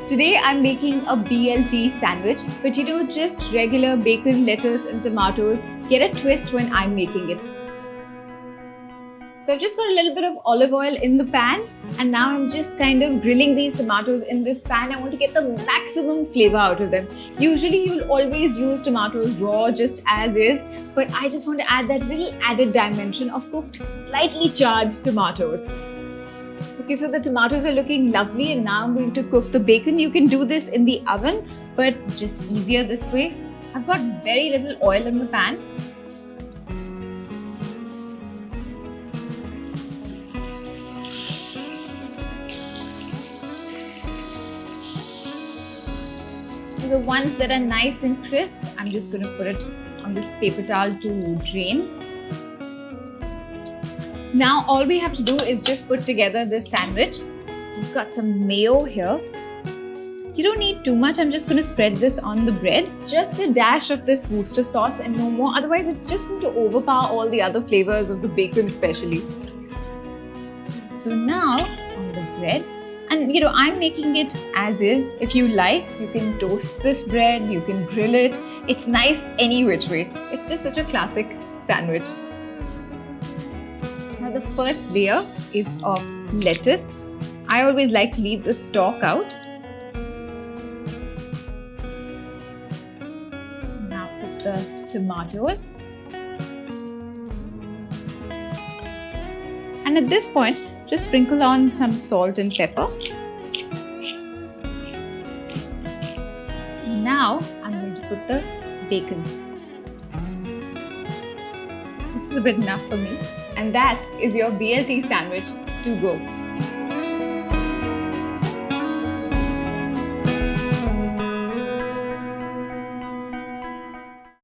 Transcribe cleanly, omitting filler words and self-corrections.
Today I'm making a BLT sandwich, but just regular bacon, lettuce and tomatoes get a twist when I'm making it. So I've just got a little bit of olive oil in the pan, and now I'm just kind of grilling these tomatoes in this pan. I want to get the maximum flavor out of them. Usually you'll always use tomatoes raw just as is, but I just want to add that little added dimension of cooked, slightly charred tomatoes. Okay, so the tomatoes are looking lovely, and now I'm going to cook the bacon. You can do this in the oven, but it's just easier this way. I've got very little oil in the pan. So the ones that are nice and crisp, I'm just going to put it on this paper towel to drain. Now all we have to do is just put together this sandwich. So we've got some mayo here. You don't need too much. I'm just going to spread this on the bread. Just a dash of this Worcester sauce and no more. Otherwise it's just going to overpower all the other flavors of the bacon especially. So now on the bread. And I'm making it as is. If you like, you can toast this bread, you can grill it. It's nice any which way. It's just such a classic sandwich. Now the first layer is of lettuce. I always like to leave the stalk out. Now put the tomatoes. And at this point, just sprinkle on some salt and pepper. Now I'm going to put the bacon. This is a bit enough for me. And that is your BLT sandwich to go.